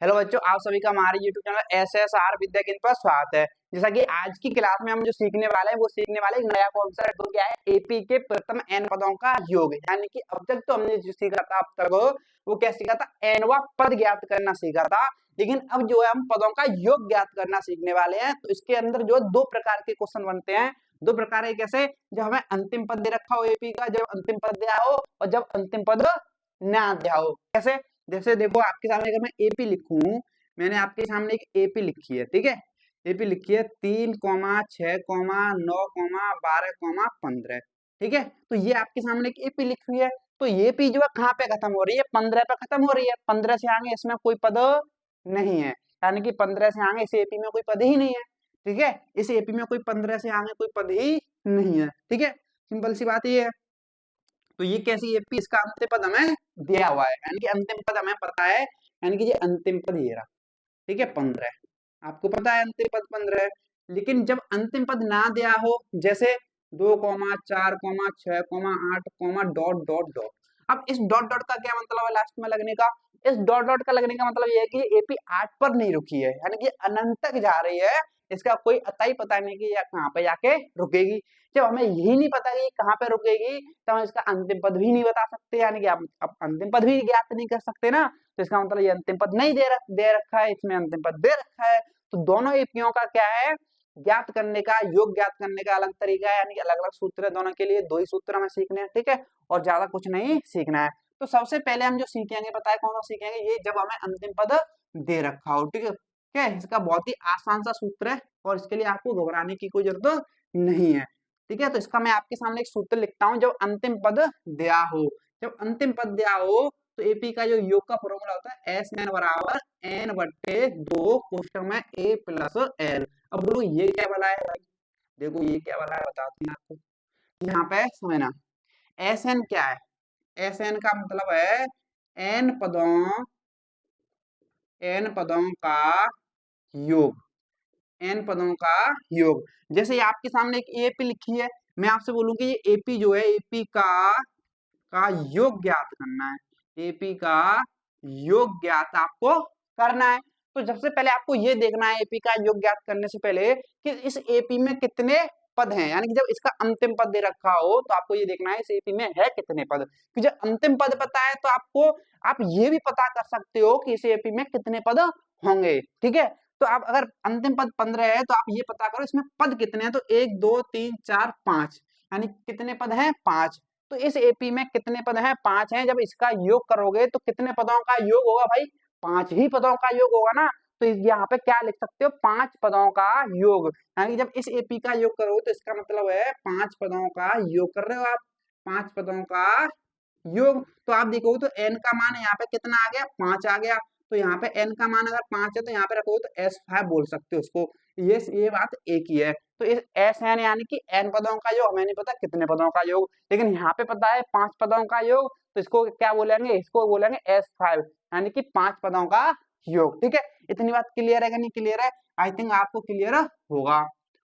Hello बच्चों, आप सभी का हमारे YouTube चैनल SSR विद्या केंद्र पर स्वागत है। जैसा कि आज की क्लास में हम जो सीखने वाले हैं वो सीखने वाले एक नया कॉन्सेप्ट जो क्या है एपी के प्रथम n पदों का योग। यानी कि अब तक तो हमने जो सीखा था अब तक वो क्या सीखा था, nवा पद ज्ञात करना सीखा था। लेकिन अब जो है हम पदों का योग ज्ञात करना सीखने वाले हैं। तो इसके अंदर जो दो प्रकार के क्वेश्चन बनते हैं। दो प्रकार है, कैसे? जब हमें अंतिम पद दे रखा हो एपी का, जब अंतिम पद दिया हो और जब अंतिम पद ना दिया हो। कैसे? जैसे देखो, आपके सामने अगर मैं एपी लिखूं, मैंने आपके सामने एक एपी लिखी है, ठीक है। एपी लिखी है 3,6,9,12,15, ठीक है। तो ये आपके सामने एक एपी लिखी हुई है। तो ये पी जो है कहाँ पे खत्म हो रही है? 15 पे खत्म हो रही है। 15 से आगे इसमें कोई पद नहीं है, यानी कि 15 से आगे इस एपी में कोई पद ही नहीं है, ठीक है। इस एपी में कोई 15 से आगे कोई पद ही नहीं है, ठीक है। सिंपल सी बात ये है। तो ये कैसी एपी, इसका अंतिम पद हमें दिया हुआ है, यानी कि अंतिम पद हमें पता है, यानी कि ये अंतिम पद ये रहा, ठीक है, 15। आपको पता है अंतिम पद 15 है। लेकिन जब अंतिम पद ना दिया हो, जैसे 2,4,6,8, डॉट डॉट डॉट। अब इस डॉट डॉट का क्या मतलब है लास्ट में लगने का? इस डॉट डॉट का लगने का मतलब ये है कि एपी 8 पर नहीं रुकी है, यानी कि अनंत तक जा रही है। इसका कोई अता ही पता नहीं कि या कहाँ पे जाके रुकेगी। जब हमें यही नहीं पता कि कहाँ पे रुकेगी, तो हम इसका अंतिम पद भी नहीं बता सकते, यानी कि आप अंतिम पद भी ज्ञात नहीं कर सकते ना। तो इसका मतलब ये अंतिम पद नहीं दे रखा है, इसमें अंतिम पद दे रखा है। तो दोनों एपियों का क्या है, ज्ञात करने का, योग ज्ञात करने का अलग तरीका है, यानी कि अलग अलग सूत्र है दोनों के लिए। दो ही सूत्र हमें सीखने हैं, ठीक है, और ज्यादा कुछ नहीं सीखना है। तो सबसे पहले हम जो सीखेंगे, पता है कौन सा सीखेंगे? ये जब हमें अंतिम पद दे रखा हो, ठीक है। क्या है? इसका बहुत ही आसान सा सूत्र है और इसके लिए आपको घबराने की कोई जरूरत नहीं है, ठीक है। तो इसका मैं आपके सामने एक सूत्र लिखता हूं। जब अंतिम पद दिया हो, जब अंतिम पद दिया हो, तो एपी का जो योग का फॉर्मूला होता है एस एन बराबर एन बट्टे 2 क्वेश्चन में ए प्लस एल। अब बोलो ये क्या वाला है भाई? देखो ये क्या वाला है, बताती हूँ आपको। यहाँ पे समझना, एस एन क्या है? एस एन का मतलब है एन पदों, एन पदों का योग, एन पदों का योग। जैसे ये आपके सामने एक एपी लिखी है, मैं आपसे बोलूं कि ये एपी जो है, एपी का योग ज्ञात करना है। एपी का योग ज्ञात आपको करना है। तो सबसे पहले आपको ये देखना है एपी का योग ज्ञात करने से पहले कि इस एपी में कितने पद हैं, यानी कि जब इसका अंतिम पद दे रखा हो तो आपको ये देखना है इस एपी में है कितने पद। कि जब अंतिम पद पता है तो आपको आप ये भी पता कर सकते हो कि इस एपी में कितने पद होंगे, ठीक है। तो आप अगर अंतिम पद 15 है तो आप ये पता करो इसमें पद कितने हैं। तो 1 2 3 4 5, यानी कितने पद हैं? 5। तो इस एपी में कितने पद हैं? 5 हैं। जब इसका योग करोगे तो कितने पदों का योग होगा भाई? 5 ही पदों का योग होगा ना। तो यहाँ पे क्या लिख सकते हो? 5 पदों का योग। यानी जब इस एपी का योग करोगे तो इसका मतलब है 5 पदों का योग कर रहे हो आप, 5 पदों का योग। तो आप देखोगे तो एन का मान यहाँ पे कितना आ गया? 5 आ गया। तो यहाँ पे एन का मान अगर 5 है तो यहाँ पे रखोगे तो S5 बोल सकते हो उसको। ये बात एक ही है। तो इस एस एन यानी कि एन पदों का योग, हमें नहीं पता कितने पदों का योग, लेकिन यहाँ पे पता है 5 पदों का योग। तो इसको क्या बोलेंगे? इसको बोलेंगे S5, यानी कि 5 पदों का योग, ठीक है। इतनी बात क्लियर है कि नहीं क्लियर है? आई थिंक आपको क्लियर होगा।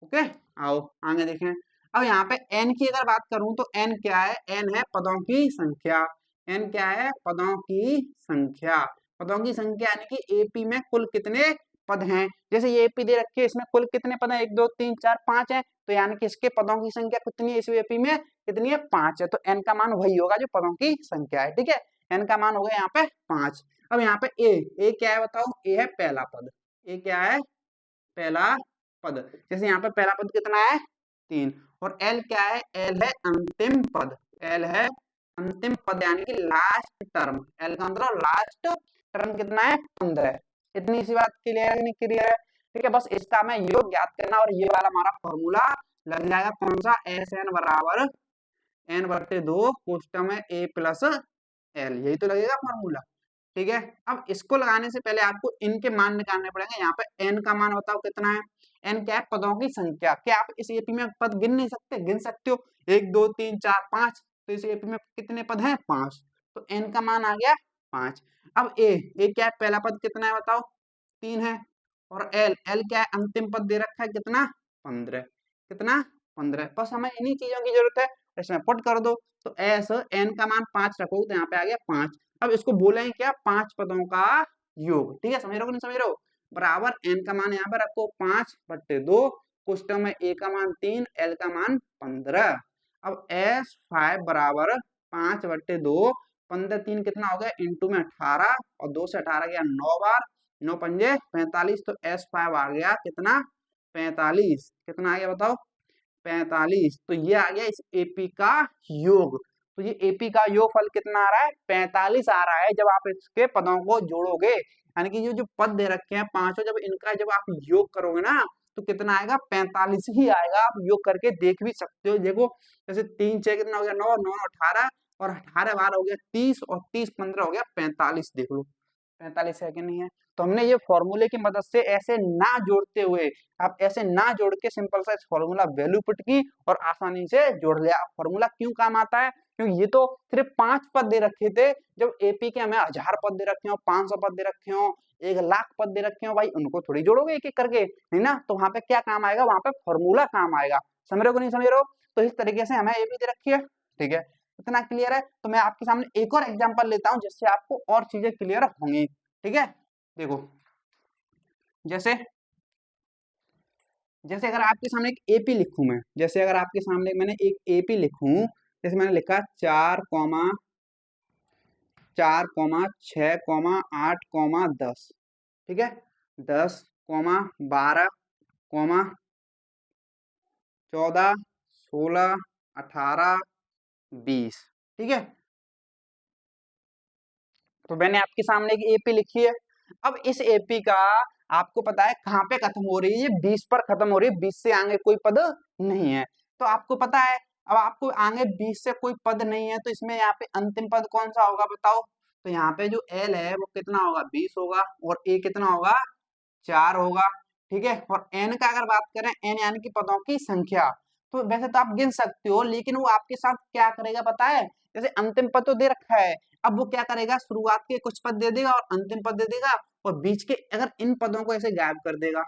ओके, आओ आगे देखें। अब यहाँ पे n की अगर बात करूं तो n क्या है? n है पदों की संख्या। n क्या है? पदों की संख्या। पदों की संख्या यानी कि एपी में कुल कितने पद हैं। जैसे ये एपी दे रखी है, इसमें कुल कितने पद हैं? 1 2 3 4 5 है। तो यानी कि इसके पदों की संख्या कितनी है? इस एपी में कितनी है? 5 है। तो n का मान वही होगा जो पदों की संख्या है, ठीक है। n का मान होगा यहाँ पे 5। अब यहाँ पे a क्या है बताओ? a है पहला पद। a क्या है? पहला पद। जैसे यहाँ पे पहला पद कितना है? 3। और एल क्या है? एल है अंतिम पद। एल है अंतिम पद यानी कि लास्ट टर्म। एल का मतलब लास्ट टर्म कितना है? 15। इतनी सी बात क्लियर है नहीं क्लियर है? ठीक है, बस इसका हमें योग ज्ञात करना और ये वाला हमारा फॉर्मूला लग जाएगा। कौन सा? एस एन बराबर एन बटे 2 कोष्टक में ए प्लस एल, यही तो लगेगा फॉर्मूला, ठीक है। अब इसको लगाने से पहले आपको इनके मान निकालने पड़ेंगे। यहाँ पे n का मान बताओ कितना है? n क्या है? पदों की संख्या। क्या आप इस एपी में पद गिन नहीं सकते? गिन सकते हो, 1 2 3 4 5। तो इस एपी में कितने पद हैं? 5। तो n का मान आ गया 5। अब a क्या है? पहला पद कितना है बताओ? 3 है। और l क्या है? अंतिम पद दे रखा है कितना? 15। कितना? 15। बस हमें इन्हीं चीजों की जरूरत है, इसमें पुट कर दो। तो एस n का मान 5 रखो तो यहाँ पे आ गया 5। अब इसको बोलेंगे क्या? 5 पदों का योग। ठीक है, समझ रहे हो कि नहीं समझ रहे हो? बराबर n का मान यहाँ पर रखो 5/2, क्वेश्चन में a का मान 3, l का मान 15। अब S5 बराबर 5/2, 15 3 कितना हो गया इंटू में 18 और 2 से 18 गया 9 बार, 9 पंजे 45, तो S5 आ गया कितना 45। कितना आ गया बताओ 45। तो ये आ गया इस एपी का योग। तो ये एपी का योगफल कितना आ रहा है 45 आ रहा है जब आप इसके पदों को जोड़ोगे, यानी कि ये जो पद दे रखे हैं पांचों, जब इनका जब आप योग करोगे ना तो कितना आएगा 45 ही आएगा। आप योग करके देख भी सकते हो। देखो जैसे 3 6 कितना हो गया 9, 9 18 और 18 बार हो गया 30 और 30 15 हो गया 45। देख लो 45 है कि नहीं है। तो हमने ये फॉर्मूले की मदद से ऐसे ना जोड़ते हुए, आप ऐसे ना जोड़ के सिंपल सा फॉर्मूला वैल्यू पुट की और आसानी से जोड़ लिया। फॉर्मूला क्यों काम आता है? क्योंकि ये तो सिर्फ 5 पद दे रखे थे, जब एपी के हमें 1000 पद दे रखे हो, 500 पद दे रखे हो, 1,00,000 पद दे रखे हो, भाई उनको थोड़ी जोड़ोगे एक एक करके, नहीं ना। तो वहां पे क्या काम आएगा, वहां पे फॉर्मूला काम आएगा। समझ रहे हो कि नहीं समझ रहे हो? तो इस तरीके से हमें एपी दे रखी है। ठीक है, इतना क्लियर है। तो मैं आपके सामने एक और एग्जाम्पल लेता हूँ जिससे आपको और चीजें क्लियर होंगी। ठीक है, देखो जैसे जैसे अगर आपके सामने एक एपी लिखूं मैं, जैसे अगर आपके सामने मैंने एक एपी लिखूं, जैसे मैंने लिखा 4,6,8,10। ठीक है, 10,12,14, 16, 18, 20। ठीक है, तो मैंने आपके सामने एक एपी लिखी है। अब इस एपी का आपको पता है कहाँ पे खत्म हो रही है, ये 20 पर खत्म हो रही है, 20 से आगे कोई पद नहीं है। तो आपको पता है, अब आपको आगे 20 से कोई पद नहीं है, तो इसमें यहाँ पे अंतिम पद कौन सा होगा बताओ? तो यहाँ पे जो एल है वो कितना होगा 20 होगा, और ए कितना होगा 4 होगा। ठीक है, और एन का अगर बात करें, एन यानी कि पदों की संख्या, तो वैसे तो आप गिन सकते हो, लेकिन वो आपके साथ क्या करेगा पता है? जैसे अंतिम पद तो दे रखा है, अब वो क्या करेगा, शुरुआत के कुछ पद दे देगा और अंतिम पद दे देगा, और बीच के अगर इन पदों को ऐसे गायब कर देगा।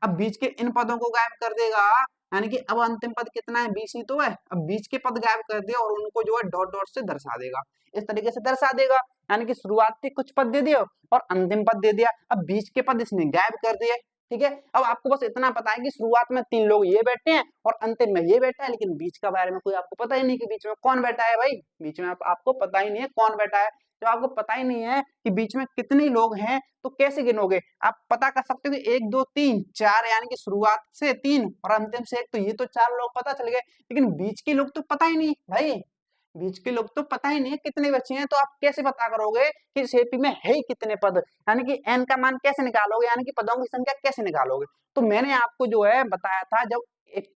अब बीच के इन पदों को गायब कर देगा, यानी कि अब अंतिम पद कितना है 20 ही तो है। अब बीच के पद गायब कर दिया और उनको जो है डॉट डॉट से दर्शा देगा, इस तरीके से दर्शा देगा। यानी कि शुरुआत के कुछ पद दे दिए और अंतिम पद दे दिया, अब बीच के पद इसने गायब कर दिए। ठीक है, अब आपको बस इतना पता है कि शुरुआत में 3 लोग ये बैठे हैं और अंतिम में ये बैठा है, लेकिन बीच का बारे में कोई आपको पता ही नहीं कि बीच में कौन बैठा है। भाई बीच में आपको पता ही नहीं है कौन बैठा है। जब आपको पता ही नहीं है कि बीच में कितने लोग हैं तो कैसे गिनोगे? आप पता कर सकते हो कि 1 2 3 4, यानी कि शुरुआत से 3 और अंतिम से 1, तो ये तो 4 लोग पता चल गए, लेकिन बीच के लोग तो पता ही नहीं भाई। बीच के लोग तो पता ही नहीं है कितने बचे हैं, तो आप कैसे पता करोगे कि इस एपी में है ही कितने पद? यानी कि एन का मान कैसे निकालोगे, यानी कि पदों की संख्या कैसे निकालोगे? तो मैंने आपको जो है बताया था, जब एक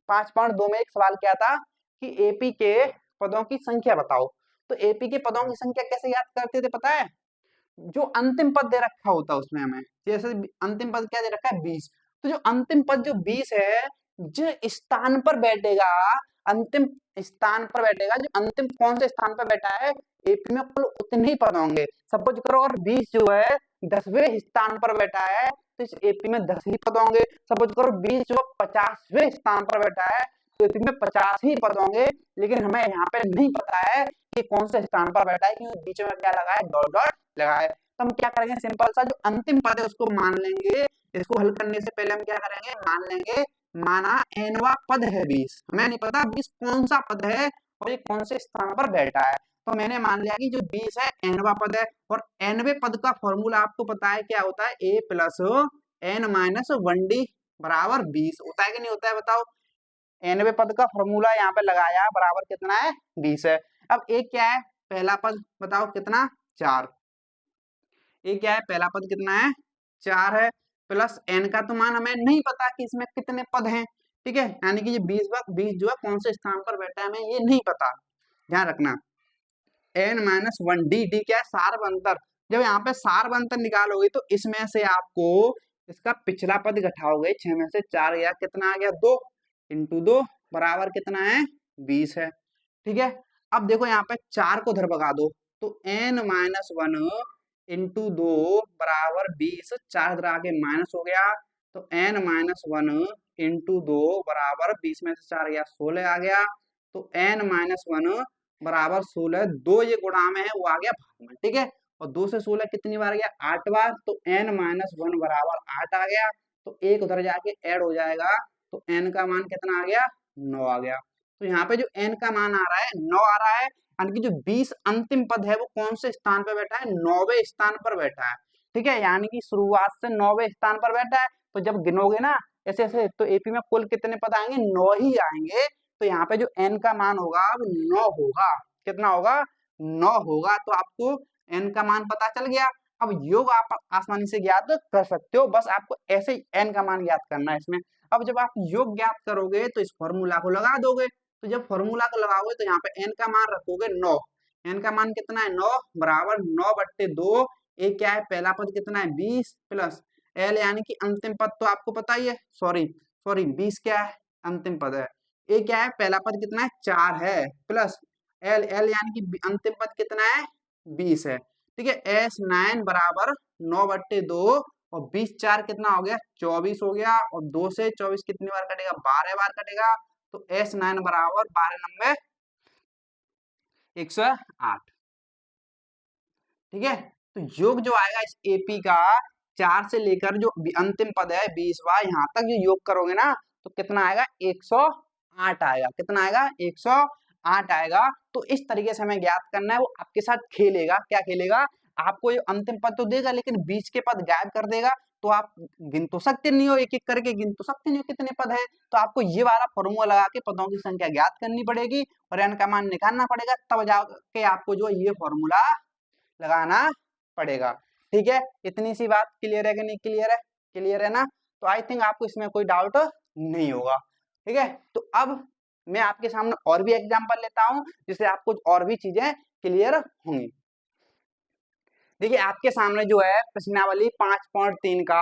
5.2 में एक सवाल किया था कि एपी के पदों की संख्या बताओ, तो एपी के पदों की संख्या कैसे याद करते थे पता है? जो अंतिम पद दे रखा होता है उसमें हमें, जैसे अंतिम पद क्या दे रखा है 20, तो जो अंतिम पद जो 20 है, जो स्थान पर बैठेगा, अंतिम स्थान पर बैठेगा, जो अंतिम कौन से स्थान पर बैठा है, एपी में कुल उतने ही पद होंगे। सपोज करो अगर 20 जो है 10वें स्थान पर बैठा है, तो इस एपी में 10 ही पद होंगे। सपोज करो 20 जो 50वें स्थान पर बैठा है, तो एपी में 50 ही पद होंगे। लेकिन हमें यहाँ पे नहीं पता है कि कौन से स्थान पर बैठा है, क्योंकि बीच में क्या लगा है, डॉट डॉट लगा है। तो हम क्या करेंगे, सिंपल सा जो अंतिम पद है उसको मान लेंगे। इसको हल करने से पहले हम क्या करेंगे, मान लेंगे, माना एनवा पद है 20, हमें नहीं पता 20 कौन सा पद है और ये कौन से स्थान पर बैठा है। तो मैंने मान लिया कि जो 20 है एनवा पद है, और एनवे पद का फॉर्मूला आपको पता है क्या होता है, ए प्लस एन माइनस 1d बराबर 20 होता है कि नहीं होता है बताओ? एनवे पद का फॉर्मूला यहाँ पे लगाया, बराबर कितना है 20 है। अब एक क्या है, पहला पद बताओ कितना 4, ये क्या है, पहला पद कितना है 4 है, प्लस एन का तो मान हमें नहीं पता कि इसमें कितने पद हैं। ठीक है, यानी कि ये 20 जो है कौन से स्थान पर बैठा है हमें ये नहीं पता, ध्यान रखना। एन माइनस 1d, डी क्या है सार्व अंतर। जब यहाँ पे सार्व अंतर निकालोगे तो इसमें से आपको इसका पिछला पद घटाओगे, 6 में से 4 गया, कितना आ गया 2 इंटू 2 बराबर कितना है 20 है। ठीक है, अब देखो यहाँ पे 4 को उधर भगा दो, तो एन माइनस 1 इंटू 2 बराबर 20, 4 इधर आगे माइनस हो गया, तो एन माइनस 1 इंटू 2 बराबर 20 में से 4 गया 16 आ गया, तो एन माइनस 1 बराबर 16, 2 ये गुणा में है वो आ गया भाग में। ठीक है, और 2 से 16 कितनी बार गया, 8 बार, तो n माइनस 1 बराबर 8 आ गया। तो एक उधर जाके ऐड हो जाएगा, तो n का मान कितना आ गया, 9 आ गया। तो यहाँ पे जो n का मान आ रहा है 9 आ रहा है, यानी कि जो 20 अंतिम पद है वो कौन से स्थान पर बैठा है, 9वें स्थान पर बैठा है। ठीक है, यानी कि शुरुआत से 9वें स्थान पर बैठा है। तो जब गिनोगे ना ऐसे ऐसे, तो एपी में कुल कितने पद आएंगे, 9 ही आएंगे। तो यहाँ पे जो n का मान होगा वो 9 होगा। कितना होगा, 9 होगा। तो आपको n का मान पता चल गया। अब योग आप आसानी से ज्ञात कर सकते हो, बस आपको ऐसे ही n का मान ज्ञात करना है इसमें। अब जब आप योग ज्ञात करोगे तो इस फॉर्मूला को लगा दोगे। तो जब फॉर्मूला को लगाओगे तो यहाँ पे n का मान रखोगे 9। n का मान कितना है, 9 बराबर 9/2। ए क्या है, पहला पद कितना है, 20 प्लस l यानी कि अंतिम पद तो आपको पता ही है, सॉरी 20 क्या है, अंतिम पद है। ए क्या है, पहला पद कितना है, 4 है, प्लस l यानी कि अंतिम पद कितना है, 20 है। ठीक है, S9 बराबर 9/2 और 20 4 कितना हो गया, 24 हो गया। और 2 से 24 कितनी बार कटेगा, 12 बार कटेगा। तो S9 बराबर 12 9 108। ठीक है, तो योग जो आएगा इस एपी का 4 से लेकर जो अंतिम पद है 20वां, यहाँ तक जो योग करोगे ना तो कितना आएगा, 108 आएगा। कितना आएगा, 108 आएगा। तो इस तरीके से हमें ज्ञात करना है। वो आपके साथ खेलेगा, क्या खेलेगा, आपको ये अंतिम पद तो देगा लेकिन बीच के पद गायब कर देगा। तो आप गिन तो सकते नहीं हो, एक एक करके गिन तो सकते नहीं हो कितने पद है। तो आपको ये वाला फॉर्मूला लगा के पदों की संख्या ज्ञात करनी पड़ेगी और n का मान निकालना पड़ेगा, तब जाके आपको जो ये फॉर्मूला लगाना पड़ेगा। ठीक है, इतनी सी बात क्लियर है कि नहीं क्लियर है, क्लियर है ना। तो आई थिंक आपको इसमें कोई डाउट नहीं होगा। ठीक है, तो अब मैं आपके सामने और भी एग्जांपल लेता हूं जिससे आपको और भी चीजें क्लियर होंगी। देखिए आपके सामने जो है प्रश्नावली 5.3 का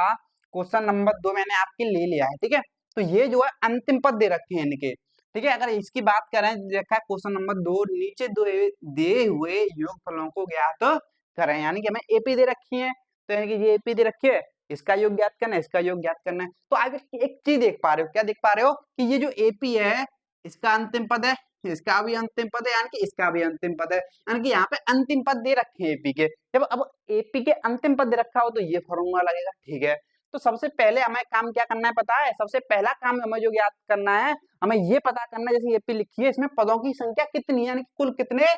क्वेश्चन नंबर 2 मैंने आपके ले लिया है। ठीक है, तो ये जो है अंतिम पद दे रखे हैं इनके। ठीक है, अगर इसकी बात करें, देखा है क्वेश्चन नंबर 2, नीचे दो दिए हुए योगफलों को ज्ञात करें, यानी कि हमें एपी दे रखी है। तो यानी कि ये एपी दे रखी है, इसका योग ज्ञात करना है, इसका योग ज्ञात करना है। तो आप एक चीज देख पा रहे हो, क्या देख पा रहे हो, कि ये जो एपी है इसका अंतिम पद है, इसका भी अंतिम पद है, यानी कि इसका भी अंतिम पद है। यानी कि यहाँ पे अंतिम पद दे रखे हैं एपी के। जब अब एपी के अंतिम पद दे रखा हो तो ये फॉर्मूला लगेगा। ठीक है, तो सबसे पहले हमें काम क्या करना है पता है, सबसे पहला काम हमें जो ज्ञात करना है, हमें ये पता करना है, जैसे एपी लिखी है इसमें पदों की संख्या कितनी है, यानी कि कुल कितने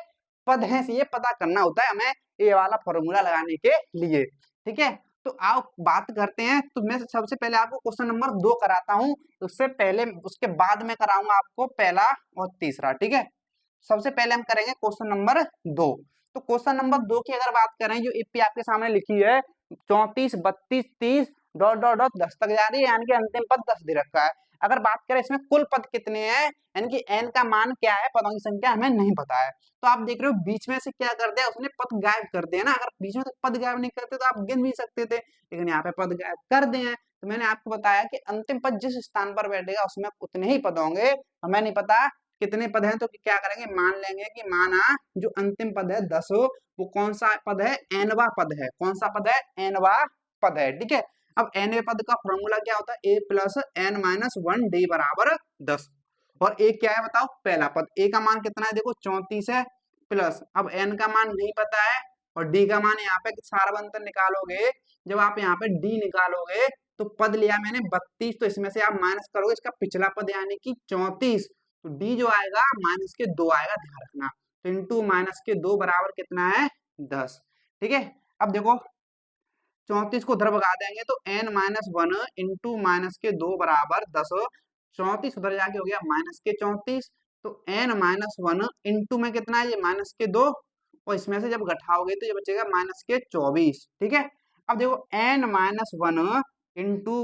पद हैं, ये पता करना होता है हमें ये वाला फॉर्मूला लगाने के लिए। ठीक है, तो आओ बात करते हैं। तो मैं सबसे पहले आपको क्वेश्चन नंबर 2 कराता हूं, उससे पहले उसके बाद में कराऊंगा आपको पहला और तीसरा। ठीक है, सबसे पहले हम करेंगे क्वेश्चन नंबर 2। तो क्वेश्चन नंबर 2 की अगर बात करें, जो एपी आपके सामने लिखी है 34 32 30 डॉट डॉट डॉट 10 तक जा रही है, यानी कि अंतिम पद 10 दे रखा है। अगर बात करें इसमें कुल पद कितने हैं, यानी कि n का मान क्या है, पदों की संख्या हमें नहीं पता है। तो आप देख रहे हो बीच में से क्या कर दिया उसने, पद गायब कर दिया ना। अगर बीच में से पद गायब नहीं करते तो आप गिन भी सकते थे, लेकिन यहाँ पे पद गायब कर दिए हैं। तो मैंने आपको बताया कि अंतिम पद जिस स्थान पर बैठेगा उसमें उतने ही पद होंगे। हमें नहीं पता कितने पद हैं, तो क्या करेंगे, मान लेंगे कि माना जो अंतिम पद है 10, वो कौन सा पद है, nवां पद है। कौन सा पद है, nवां पद है। ठीक है, अब nवें पद का फॉर्मूला क्या होता है, a plus n minus 1 d बराबर 10। और a क्या है बताओ, पहला पद। a का मान कितना है, देखो 34 है, प्लस अब n का मान नहीं पता है और d का मान यहाँ पे सारा अंतर निकालोगे। जब आप यहाँ पे d निकालोगे तो पद लिया मैंने 32, तो इसमें से आप माइनस करोगे इसका पिछला पद यानी कि 34, तो d जो आएगा माइनस के 2 आएगा, ध्यान रखना। तो इंटू माइनस के 2 बराबर कितना है, 10। ठीक है, अब देखो 34 को उधर भगा देंगे तो n माइनस 1 इंटू माइनस के 2 बराबर 10। 34 उधर जाके हो गया माइनस के 34, तो n माइनस 1 इंटू में कितना है, ये माइनस के 2, और इसमें से जब घटाओगे तो ये बचेगा माइनस के 24। ठीक है, अब देखो n minus 1 into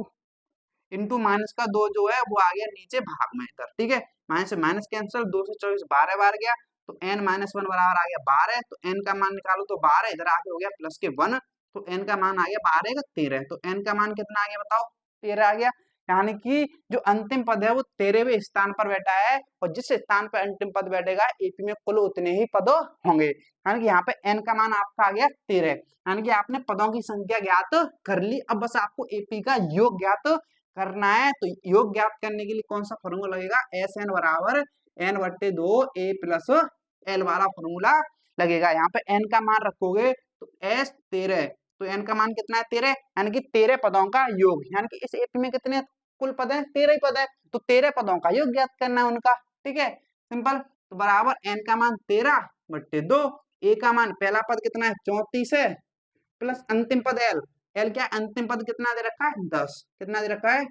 into minus का 2 जो है वो आ गया नीचे भाग में इधर। ठीक है, माइनस से माइनस कैंसिल, 2 से 24 12 बार गया, तो n माइनस 1 बराबर आ गया 12। तो n का मान निकालो तो 12 इधर आके हो गया प्लस के 1, तो n का मान आ गया 12 का 13। तो n का मान कितना आ गया बताओ, 13 आ गया। यानी कि जो अंतिम पद है वो 13वें स्थान पर बैठा है, और जिस स्थान पर अंतिम पद बैठेगा एपी में कुल उतने ही पद होंगे। यानी कि यहाँ पे n का मान आपका आ गया 13, यानी कि आपने पदों की संख्या ज्ञात कर ली। अब बस आपको एपी का योग ज्ञात करना है। तो योग ज्ञात करने के लिए कौन सा फॉर्मूला लगेगा, एस एन बराबर n/2 a प्लस l वाला फॉर्मूला लगेगा। यहाँ पे n का मान रखोगे तो एस 13, तो एन का मान कितना है 13, यानी कि 13 पदों का योग, यानी कि इस एपी में कितने कुल पद है 13 ही पद है, तो 13 पदों का योग ज्ञात करना है उनका, ठीक है सिंपल। तो बराबर एन का मान 13 बट्टे 2, ए का मान पहला पद कितना है 34 है, प्लस अंतिम पद एल, एल क्या अंतिम पद कितना दे रखा है 10, कितना दे रखा है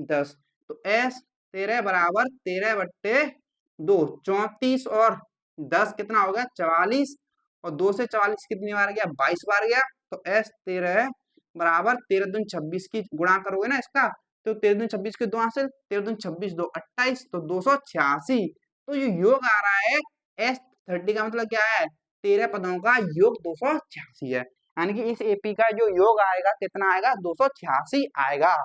10, तो एस 13 बराबर 13 बट्टे 2, 34 और 10 कितना होगा 44, और 2 से 44 कितनी बार गया 22 बार गया, तो एस 13 बराबर 13 दूनी 26 की गुणा करोगे ना इसका, तो 13 दूनी 26 के 2 हासिल, 13 दूनी 26 2 28, तो 286, तो ये योग आ रहा है एस 30 का मतलब क्या है 13 पदों का योग 286 है, यानी कि इस एपी का जो योग आएगा कितना आएगा 286 आएगा,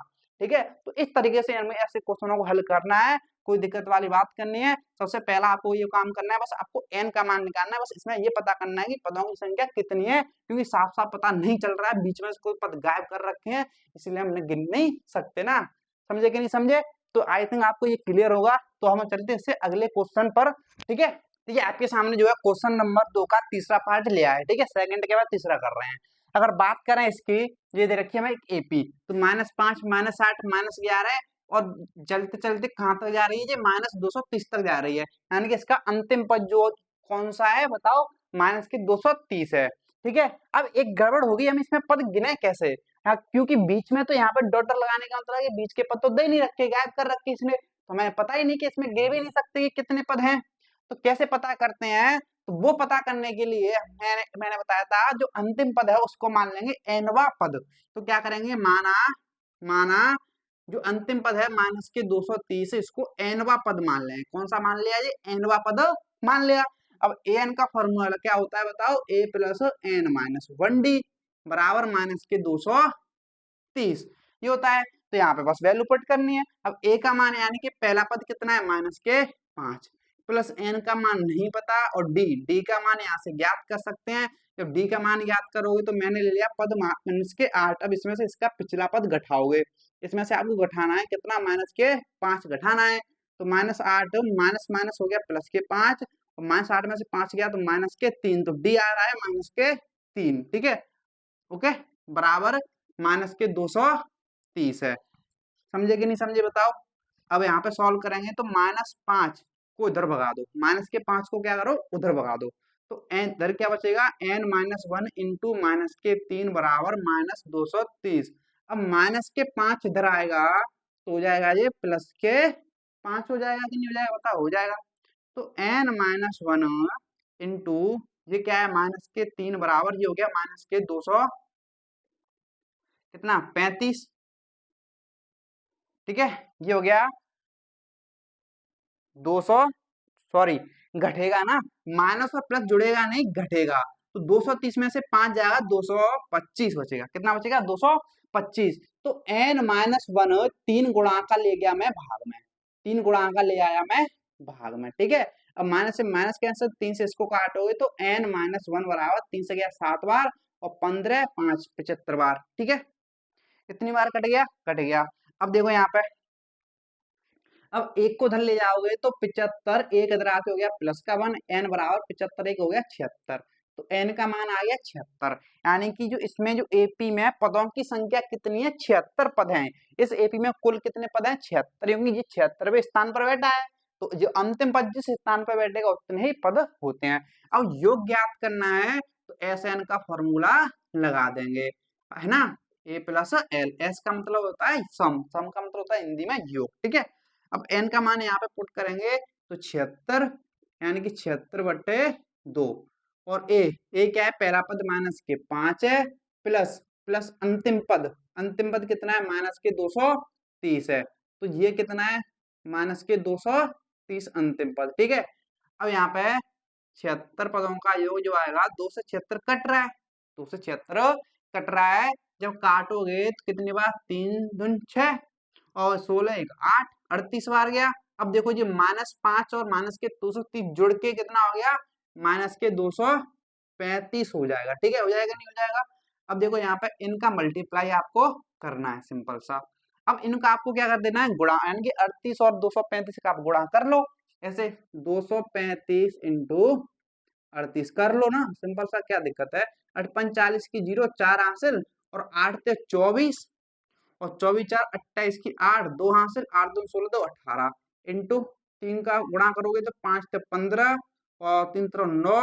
ठीक है। तो इस तरीके से हमें ऐसे क्वेश्चनों को हल करना है, कोई दिक्कत वाली बात करनी है, सबसे पहला आपको ये काम करना है, बस आपको एन का मान निकालना है, बस इसमें ये पता करना है कि पदों की संख्या कितनी है, क्योंकि साफ साफ पता नहीं चल रहा है, बीच में से कोई पद गायब कर रखे हैं, इसलिए हम गिन नहीं सकते ना, समझे कि नहीं समझे। तो आई थिंक आपको ये क्लियर होगा, तो हम चलते हैं इससे अगले क्वेश्चन पर, ठीक है। ठीक है, आपके सामने जो है क्वेश्चन नंबर 2 का तीसरा पार्ट ले आया है, ठीक है, सेकंड के बाद तीसरा कर रहे हैं। अगर बात करें इसकी, ये दे रखी है हमें एपी, तो -5 -8 -11 और चलते चलते कहां तक जा रही है, ये -230 तक जा रही है, यानी कि इसका अंतिम पद जो कौन सा है बताओ, -230 है, ठीक है। अब एक गड़बड़ होगी, हम इसमें पद गिने कैसे, हाँ, क्योंकि बीच में तो यहाँ पे डॉट लगाने का मतलब है बीच के पद तो दे नहीं रखे, गायब कर रखे इसने, तो हमें पता ही नहीं कि इसमें गिन भी नहीं सकते कि कितने पद हैं, तो कैसे पता करते हैं, तो वो पता करने के लिए मैंने बताया था जो अंतिम पद है उसको मान लेंगे एनवा पद, तो क्या करेंगे माना माना जो अंतिम पद है माइनस के 230, इसको एनवा पद मान लें, कौन सा मान लिया, ये एनवा पद मान लिया। अब एन का फॉर्मूला क्या होता है बताओ, ए प्लस एन माइनस 1d बराबर -230, ये होता है, तो यहाँ पे बस वैल्यू पुट करनी है। अब ए का मान यानी कि पहला पद कितना है -5 प्लस एन का मान नहीं पता, और डी का मान यहाँ से ज्ञात कर सकते हैं, जब डी का मान ज्ञात करोगे तो मैंने ले लिया पद -8, अब इसमें से इसका पिछला पद घटाओगे, इसमें से आपको घटाना है कितना -5 घटाना है, तो -8 माइनस माइनस हो गया +5, और -8 में से 5 गया तो -3, तो डी आ रहा है -3, ठीक है ओके, बराबर -230 है, समझे कि नहीं समझे बताओ। अब यहाँ पे सॉल्व करेंगे तो -5 को इधर भगा दो, -5 को क्या करो उधर भगा दो, तो एन इधर क्या बचेगा n-1 इंटू -3 बराबर -230, अब -5 इधर आएगा तो हो जाएगा ये +5 हो जाएगा कि नहीं हो जाएगा बताओ, हो जाएगा, तो n-1 इंटू ये क्या है -3 बराबर ये हो गया -200 कितना 35, ठीक है, ये हो गया 200, सॉरी घटेगा ना, माइनस और प्लस जुड़ेगा नहीं घटेगा, तो 230 में से 5 जाएगा 225 बचेगा, कितना बचेगा 225, तो n-1 3 गुणा का ले गया मैं भाग में, 3 गुणा का ले आया मैं भाग में, ठीक है। अब माइनस से माइनस कैंसिल, 3 से इसको काटोगे तो n-1 बराबर 3 से गया 7 बार और 15 5 75 बार, ठीक है, कितनी बार कट गया कट गया। अब देखो यहाँ पे, अब एक को धर ले जाओगे तो 75, एक इधर आके हो गया +1, n बराबर 75 एक हो गया 76, तो n का मान आ गया 76, यानी कि जो इसमें जो एपी में पदों की संख्या कितनी है 76 पद हैं, इस एपी में कुल कितने पद हैं 76, क्योंकि ये 76वें स्थान पर बैठा है, तो जो अंतिम पद जिस स्थान पर बैठेगा उतने ही पद होते हैं। अब योग ज्ञात करना है तो एस एन का फॉर्मूला लगा देंगे, है ना, ए प्लस एल, एस का मतलब होता है सम, सम का मतलब होता है हिंदी में योग, ठीक है। अब n का मान यहाँ पे पुट करेंगे तो 76, यानी कि 76/2, और ए क्या है पहला पद -5 है, प्लस प्लस अंतिम पद कितना है -230 है, तो ये कितना है -230 अंतिम पद, ठीक है। अब यहाँ पे 76 पदों का योग जो आएगा 2 से 76 कट रहा है, 2 से 76 कट रहा है, जब काटोगे तो कितनी बार 3 दूनी 6 और 16 1 8 38 बार गया। अब देखो जी -5 और -230 जुड़ के कितना हो गया -235 हो जाएगा, ठीक है, हो जाएगा नहीं हो जाएगा। अब देखो यहाँ पे इनका मल्टीप्लाई आपको करना है सिंपल सा, अब इनका आपको क्या कर देना है गुणा, यानी कि 38 और 235 का आप गुणा कर लो, ऐसे 235 इंटू 38 कर लो ना, सिंपल सा, क्या दिक्कत है। 45 की 0 4 हासिल, और 8 ते 24, और 24 4 28 की 8 2 हासिल, 8 2 16 2 18 इंटू 3 का गुणा करोगे तो 5 ते 15, और 3 3 9,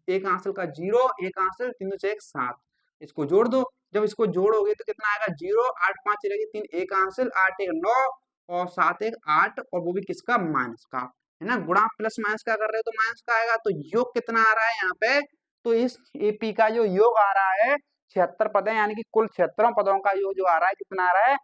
एक हासिल का 0, एक हासिल, 3 2 1 7, इसको जोड़ दो। जब इसको जोड़ोगे तो कितना आएगा, 0 8 5 रहेगी 3 एक हासिल, 8 1 9, और 7 1 8, और वो भी किसका, माइनस का, है ना। गुणा प्लस माइनस का कर रहे हो तो माइनस का आएगा, तो योग कितना आ रहा है यहाँ पे, तो इस एपी का जो योग आ रहा है 76 पद है, यानी कि कुल 76 पदों का योग जो आ रहा है कितना आ रहा है,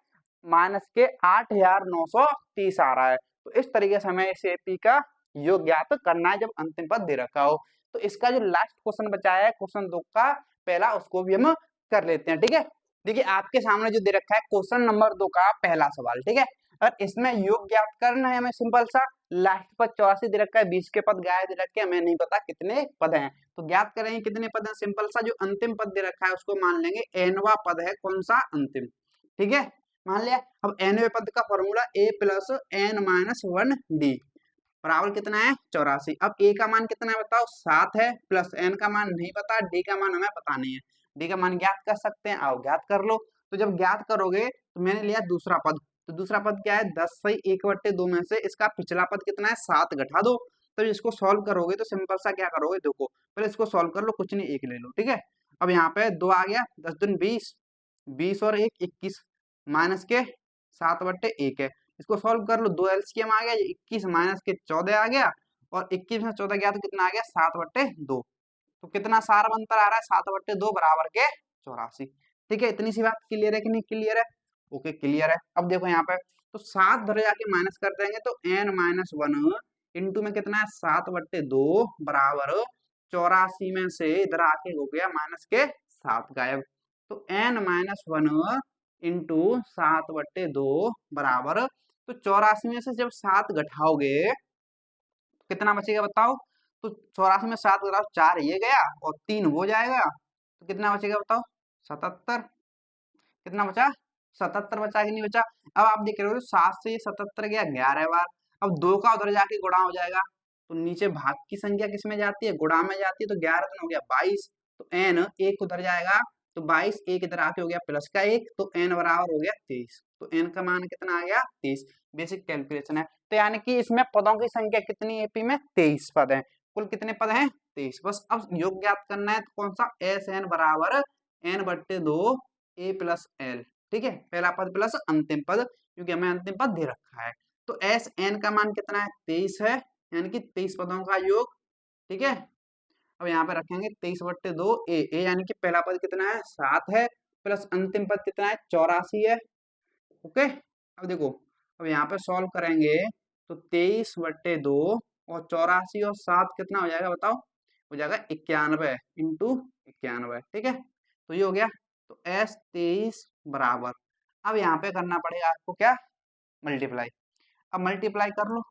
माइनस के 8930 आ रहा है। तो इस तरीके से हमें इस एपी का योग ज्ञात करना है जब अंतिम पद दे रखा हो। तो इसका जो लास्ट क्वेश्चन बचा है क्वेश्चन 2 का पहला, उसको भी हम कर लेते हैं, ठीक है। देखिए आपके सामने जो दे रखा है क्वेश्चन नंबर 2 का पहला सवाल, ठीक है। और इसमें योग ज्ञात करना है हमें, सिंपल सा, लास्ट पद 84 दे रखा है, 20 के पद गायब दे रखे हैं, हमें नहीं पता कितने पद हैं, तो ज्ञात करेंगे कितने पद हैं। सिंपल सा, जो अंतिम पद दे रखा है उसको मान लेंगे एनवा पद है, कौन सा, अंतिम, ठीक है, मान लिया। अब एनवे पद का फॉर्मूला ए प्लस एन माइनस 1 डी बराबर कितना है, 84। अब ए का मान कितना है बताओ, 7 है, प्लस एन का मान नहीं पता, डी का मान हमें पता नहीं है। डी का मान ज्ञात कर सकते हैं, आओ ज्ञात कर लो। तो जब ज्ञात करोगे तो मैंने लिया दूसरा पद, तो दूसरा पद क्या है, 10 से 1/2 में से इसका पिछला पद कितना है, 7 घटा दो। तो इसको सॉल्व करोगे तो सिंपल सा क्या करोगे, देखो पहले इसको सॉल्व कर लो, कुछ नहीं, एक ले लो, ठीक है। अब यहाँ पे 2 आ गया, 10 दूनी 20, 20 और 1 21, माइनस के 7/1 है। इसको सॉल्व कर लो, 2 एलसीएम आ गया, 21 माइनस के 14 आ गया, और 21 में 14 गया तो कितना आ गया, 7/2। तो कितना सारा अंतर आ रहा है, 7/2 बराबर के 84, ठीक है। इतनी सी बात क्लियर है कि नहीं क्लियर है, ओके क्लियर है। अब देखो यहाँ पे, तो 7 धरे जाके माइनस कर देंगे तो n माइनस 1 इंटू में कितना है, 7/2 बराबर 84 में से इधर आके हो गया माइनस के 7 गायब, तो n माइनस 1 इंटू 7/2 बराबर, तो 84 में से जब 7 घटाओगे तो कितना बचेगा बताओ। तो 84 में 7 घटाओ, 4 ये गया और 3 वो जाएगा, तो कितना बचेगा बताओ, 77। कितना बचा, 77 बचा कि नहीं बचा। अब आप देख रहे हो 7 से 77 गया 11 बार, अब 2 का उधर जाके गुणा हो जाएगा, तो नीचे भाग की संख्या किस में जाती है, गुणा में जाती है, तो 11 दिन हो गया 22, तो n एक उधर जाएगा, तो 22 एक इधर आके हो गया प्लस का 1, तो n बराबर हो गया 23, तो n का मान कितना आ गया 23। बेसिक कैलकुलेशन है, तो यानी कि इसमें पदों की संख्या कितनी एपी में, 23 पद है। कुल कितने पद हैं, 23। बस अब योग ज्ञात करना है, तो कौन सा, एस एन बराबर n/2 ए प्लस एल, ठीक है, पहला पद प्लस अंतिम पद, क्योंकि हमें अंतिम पद दे रखा है। तो एस एन का मान कितना है, 23 है, यानी कि 23 पदों का योग, ठीक है। अब यहाँ पे रखेंगे 23/2 ए यानी कि पहला पद कितना है, 7 है, प्लस अंतिम पद कितना है, 84 है, ओके। अब देखो, अब यहाँ पे सॉल्व करेंगे तो 23/2 और 84 और 7 कितना हो जाएगा बताओ, हो जाएगा 91 इंटू 91, ठीक है। तो ये हो गया, तो एस 23 बराबर, अब यहाँ पे करना पड़ेगा आपको क्या, मल्टीप्लाई। अब मल्टीप्लाई कर लो,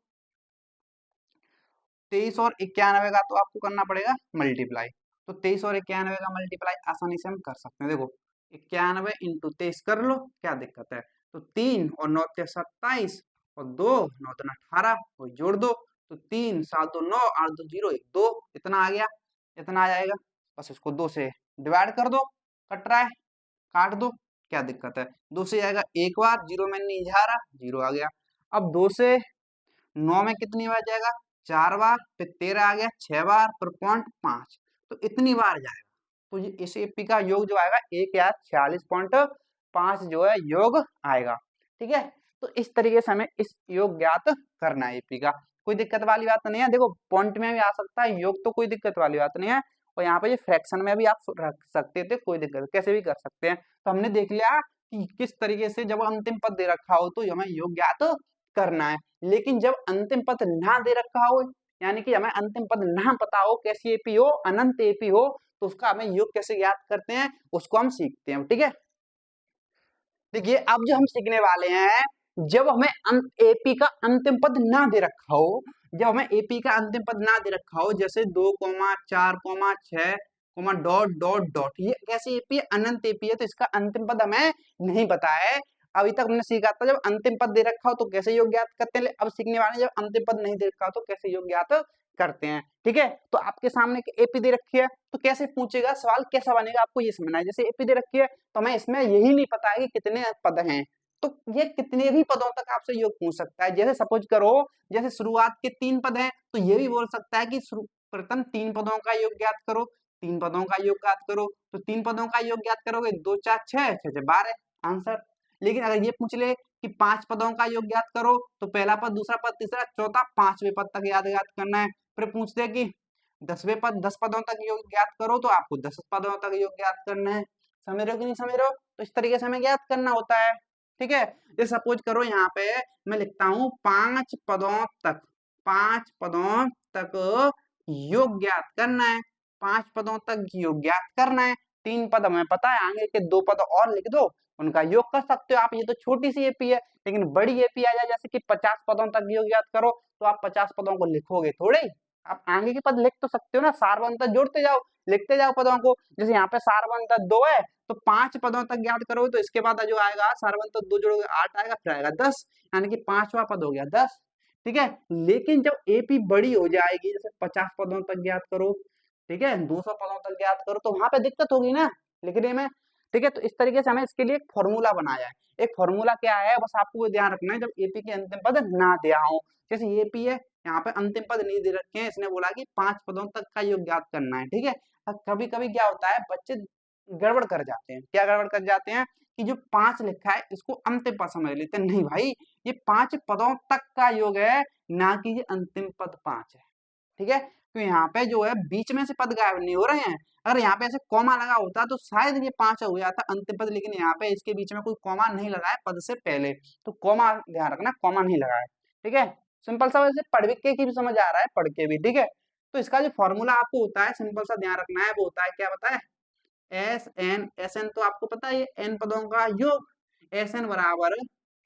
23 और 91 का तो आपको करना पड़ेगा मल्टीप्लाई, तो 23 और 91 का मल्टीप्लाई आसानी से हम कर सकते हैं। देखो 91 इंटू 23 कर लो, क्या दिक्कत है, तो 3 और 9 ते 27, और 2 9 3 18, वो जोड़ दो, तो 3 7 2 9 8 2 0 1 2, इतना आ गया, इतना आ जाएगा। बस इसको 2 से डिवाइड कर दो, कट रहा है, काट दो, क्या दिक्कत है, 2 से आएगा एक बार, 0 में नहीं जा रहा, 0 आ गया। अब 2 से 9 में कितनी बार जाएगा, 4 बार, फिर 13 आ गया 6 बार, फिर 0.5, तो इतनी बार जाएगा। तो ये इस एपी का योग जो आएगा 1 या 46.5 जो है योग आएगा, ठीक है। तो इस तरीके से हमें इस योग ज्ञात करना है एपी का, कोई दिक्कत वाली बात नहीं है। देखो पॉइंट में भी आ सकता है योग, तो कोई दिक्कत वाली बात नहीं है, और यहाँ पे ये फ्रैक्शन में भी आप रख सकते थे, कोई दिक्कत, कैसे भी कर सकते हैं। तो हमने देख लिया कि किस तरीके से जब अंतिम पद दे रखा हो तो हमें योग ज्ञात करना है, लेकिन जब अंतिम पद ना दे रखा हो, यानी कि हमें अंतिम पद ना पता हो, कैसी एपी हो, अनंत एपी हो, तो उसका हमें योग कैसे ज्ञात करते हैं उसको हम सीखते हैं, ठीक है। देखिए अब जो हम सीखने वाले हैं, जब हमें एपी का अंतिम पद ना दे रखा हो, जब हमें एपी का अंतिम पद ना दे रखा हो, जैसे 2, 4, 6, डॉट डॉट डॉट, ये कैसी एपी है, अनंत एपी है, तो इसका अंतिम पद हमें नहीं पता है। अभी तक हमने सीखा था जब अंतिम पद दे रखा हो तो कैसे योग ज्ञात करते हैं, अब सीखने वाले जब अंतिम पद नहीं दे रखा हो तो कैसे योग ज्ञात करते हैं। ठीक है, तो आपके सामने एपी दे रखी है, तो कैसे पूछेगा सवाल, कैसा बनेगा आपको ये समझना है। जैसे एपी दे रखी है तो हमें इसमें यही नहीं पता है कि कितने पद हैं, तो ये कितने भी पदों तक आपसे योग पूछ सकता है। जैसे सपोज करो, जैसे शुरुआत के 3 पद हैं, तो ये भी बोल सकता है कि प्रथम 3 पदों का योग ज्ञात करो, 3 पदों का योग ज्ञात करो, तो 3 पदों का योग ज्ञात करोगे, 2 4 6 6 6 12 आंसर। लेकिन अगर ये पूछ ले कि 5 पदों का योग ज्ञात करो, तो पहला पद, दूसरा पद, तीसरा, चौथा, 5वें पद तक याद करना है। फिर पूछते हैं कि 10वें पद, 10 पदों तक योग ज्ञात करो, तो आपको 10 पदों तक योग ज्ञात करना है। समझ रहे हो कि नहीं समझ रहे हो? तो इस तरीके से हमें ज्ञात करना होता है। ठीक है, ये सपोज करो यहाँ पे मैं लिखता हूँ 5 पदों तक, 5 पदों तक योग ज्ञात करना है, 5 पदों तक योग ज्ञात करना है। 3 पद हमें पता है, आगे के 2 पद और लिख दो, उनका योग कर सकते हो आप। ये तो छोटी सी एपी है, लेकिन बड़ी एपी आ जाए जैसे कि 50 पदों तक योग ज्ञात करो, तो आप 50 पदों को लिखोगे थोड़े, आप आगे के पद लिख तो सकते हो ना, सारवंत जोड़ते जाओ, लिखते जाओ पदों को। जैसे यहाँ पे सारवंत 2 है, तो 5 पदों तक ज्ञात करोगे, तो इसके बाद जो आएगा सारवंत 2 जोड़ोगे 8 आएगा, फिर आएगा 10, यानी कि 5वां पद हो गया 10। ठीक है, लेकिन जब एपी बड़ी हो जाएगी, जैसे 50 पदों तक ज्ञात करो, ठीक है, 200 पदों तक ज्ञात करो, तो वहां पे दिक्कत होगी ना लिखने में। ठीक है, तो इस तरीके से हमें इसके लिए एक फॉर्मूला बनाया है। एक फॉर्मूला क्या है, बस आपको वो ध्यान रखना है, जब एपी के अंतिम पद ना दिया हो, जैसे एपी है, यहाँ पे अंतिम पद नहीं दे रखे हैं, इसने बोला कि 5 पदों तक का योग ज्ञात करना है। ठीक है, कभी कभी क्या होता है, बच्चे गड़बड़ कर जाते हैं। क्या गड़बड़ कर जाते हैं कि जो 5 लिखा है इसको अंतिम पद समझ लेते हैं। नहीं भाई, ये 5 पदों तक का योग है, ना कि ये अंतिम पद 5 है। ठीक है, तो यहाँ पे जो है बीच में से पद गायब नहीं हो रहे हैं। अगर यहाँ पे ऐसे कॉमा लगा होता तो शायद ये 5 हो जाता अंतिम पद, लेकिन यहाँ पे इसके बीच में कोई कॉमा नहीं लगा है पद से पहले, तो कॉमा ध्यान रखना, कॉमा नहीं लगा है। ठीक है, सिंपल सा, वैसे पढ़ के भी समझ आ रहा है, पढ़ के भी। ठीक है, तो इसका जो फॉर्मूला आपको होता है, सिंपल सा ध्यान रखना है, वो होता है, क्या बताए, एस एन तो आपको पता है, एन पदों का योग, एस एन बराबर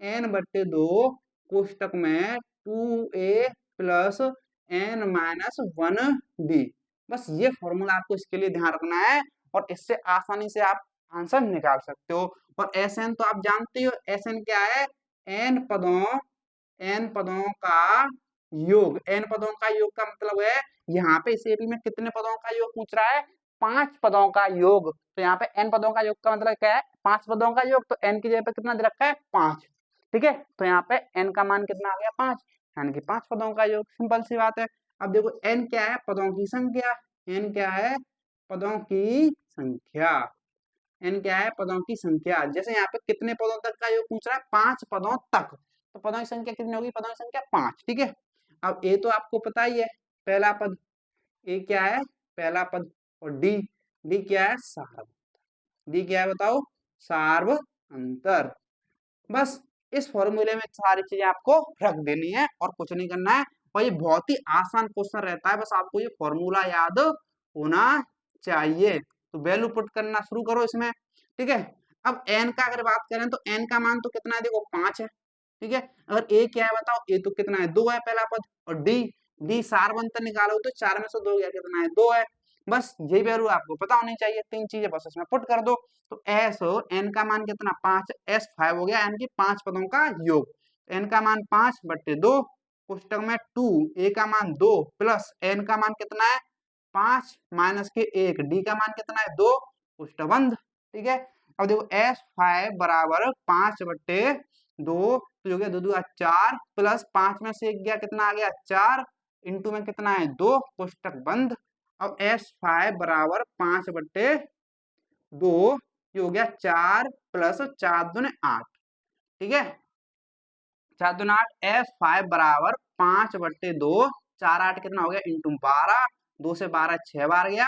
n/2 कोष्टक में 2a प्लस n-1b। बस ये फॉर्मूला आपको इसके लिए ध्यान रखना है, और इससे आसानी से आप आंसर निकाल सकते हो। और एस एन तो आप जानते हो, एस एन क्या है, n पदों का योग। n पदों का योग का मतलब है, यहाँ पे इस एपी में कितने पदों का योग पूछ रहा है, 5 पदों का योग। तो यहाँ पे n पदों का योग का मतलब क्या है, 5 पदों का योग, तो n की जगह पे कितना दे रखा है, 5। ठीक है, तो यहाँ पे n का मान कितना आ गया, 5, यानी कि 5 पदों का योग। सिंपल सी बात है। अब देखो n क्या है, पदों की संख्या, n क्या है, पदों की संख्या, n क्या है, पदों की संख्या। जैसे यहाँ पे कितने पदों तक का योग पूछ रहा है, 5 पदों तक, तो पदों की संख्या कितनी होगी, पदों की संख्या 5। ठीक है, अब ए तो आपको पता ही है, पहला पद, ए क्या है, पहला पद, और डी क्या है, सार्व, डी क्या है बताओ, सार्व अंतर। बस इस फॉर्मूले में सारी चीजें आपको रख देनी है और कुछ नहीं करना है, और ये बहुत ही आसान क्वेश्चन रहता है, बस आपको ये फॉर्मूला याद होना चाहिए। तो वैल्यू पुट करना शुरू करो इसमें। ठीक है, अब एन का अगर बात करें तो एन का मान तो कितना है, देखो 5 है। ठीक है, अगर ए क्या है बताओ, ए तो कितना है, 2 है पहला पद, और डी सारवंतर निकालो तो 4 में से 2 गया, कितना है, 2 है। बस यही वैल्यू आपको पता होनी चाहिए, 3 चीजें बस इसमें पुट कर दो। तो एस एन का मान कितना, 5, एस 5 हो गया, यानी कि 5 पदों का योग। एन का मान 5/2 कोष्टक में 2, ए का मान 2 प्लस एन का मान कितना है, 5 माइनस के 1, डी का मान कितना है, 2 कोष्टक बंद। ठीक है, अब देखो एस 5 बराबर 5/2, तो हो गया 2 2 4 प्लस 5 में से 1 गया, कितना आ गया, 4, इंटू में कितना है, 2 कोष्टक बंद। अब S5 बराबर 5/2, ये हो गया 4 प्लस 4 दूने 8। ठीक है, 4 दूने 8, S5 बराबर 5/2, 4 8 कितना हो गया, इंटू 12, 2 से 12 6 बार गया।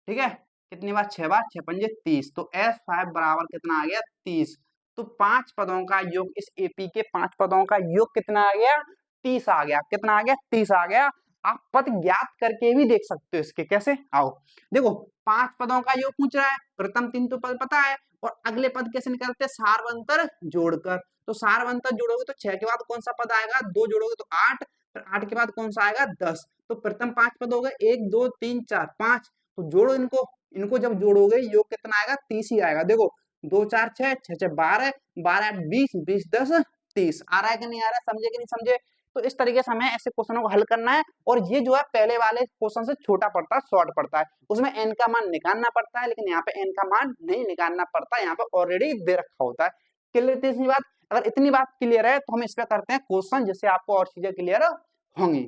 ठीक है, कितनी बार, 6 बार, 6 पंजे 30, तो S5 बराबर कितना आ गया, 30। तो 5 पदों का योग, इस एपी के 5 पदों का योग कितना आ गया, 30 आ गया। कितना आ गया, 30 आ गया। आप पद ज्ञात करके भी देख सकते हो इसके, कैसे, आओ देखो, 5 पदों का योग पूछ रहा है, प्रथम 3 तो पद पता है, और अगले पद कैसे निकलते हैं, सारवंतर जोड़कर। तो सारवंतर जोड़ोगे तो 6 के बाद कौन सा पद आएगा, 2 जोड़ोगे तो 8, फिर 8 के बाद कौन सा आएगा, 10। तो प्रथम 5 पद हो गए, 1 2 3 4 5, तो जोड़ो इनको, इनको जब जोड़ोगे योग कितना आएगा, 30 ही आएगा। देखो 2 4 6 6 6 12, 12 8 20, 20 10 30, आ रहा है कि नहीं आ रहा है, समझे कि नहीं समझे। तो इस तरीके से हमें ऐसे क्वेश्चनों को हल करना है। और ये जो है पहले वाले क्वेश्चन से छोटा पड़ता है, शॉर्ट पड़ता है, उसमें n का मान निकालना पड़ता है, लेकिन यहाँ पे n का मान नहीं निकालना पड़ता, यहाँ पे ऑलरेडी दे रखा होता है। क्लियर इतनी बात? अगर इतनी बात क्लियर है तो हम इस पे करते हैं क्वेश्चन, जिससे आपको और चीजें क्लियर होंगी।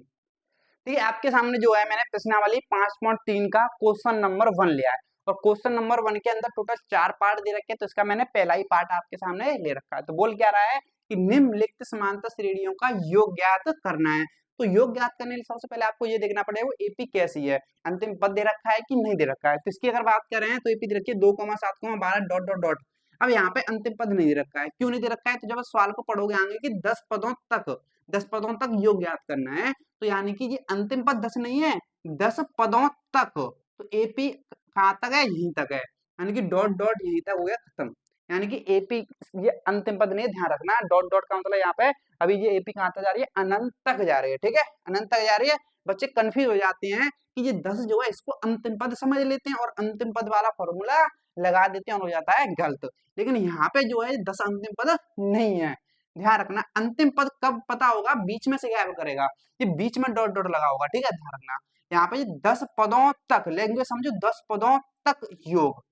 ठीक है, आपके सामने जो है मैंने प्रश्नावली 5.3 का क्वेश्चन नंबर 1 लिया है, और क्वेश्चन नंबर 1 के अंदर टोटल 4 पार्ट दे रखे हैं, तो इसका मैंने पहला ही पार्ट आपके सामने ले रखा है। तो बोल क्या रहा है कि निम्नलिखित समांतर श्रेणियों का योग ज्ञात करना है। तो योग ज्ञात करने के लिए सबसे पहले आपको ये देखना पड़ेगा वो एपी कैसी है, अंतिम पद दे रखा है कि नहीं दे रखा है। तो इसकी अगर बात कर रहे हैं तो एपी दे रखी है 2,7,12 डॉट डॉट डॉट। अब यहाँ पे अंतिम पद नहीं दे रखा है, क्यों नहीं दे रखा है? तो जब सवाल को पढ़ोगे आगे कि 10 पदों तक योग ज्ञात करना है, तो यानी कि ये अंतिम पद 10 नहीं है, 10 पदों तक। तो एपी कहाँ तक है? यहीं तक है, यानी कि डॉट डॉट यहीं तक हो गया खत्म। यानी कि एपी ये अंतिम पद नहीं, ध्यान रखना। डॉट डॉट का मतलब यहाँ पे अभी ये एपी कहाँ तक जा रही है? अनंत तक जा रही है। ठीक है, अनंत तक जा रही है। बच्चे कंफ्यूज हो जाते हैं कि ये 10 जो है इसको अंतिम पद समझ लेते हैं और अंतिम पद वाला फॉर्मूला लगा देते हैं और हो जाता है गलत। लेकिन यहाँ पे जो है 10 अंतिम पद नहीं है, ध्यान रखना। अंतिम पद कब पता होगा? बीच में से गैप करेगा, ये बीच में डॉट डॉट लगा होगा। ठीक है, ध्यान रखना। यहाँ पे 10 पदों तक, लैंग्वेज समझो, 10 पदों तक योग।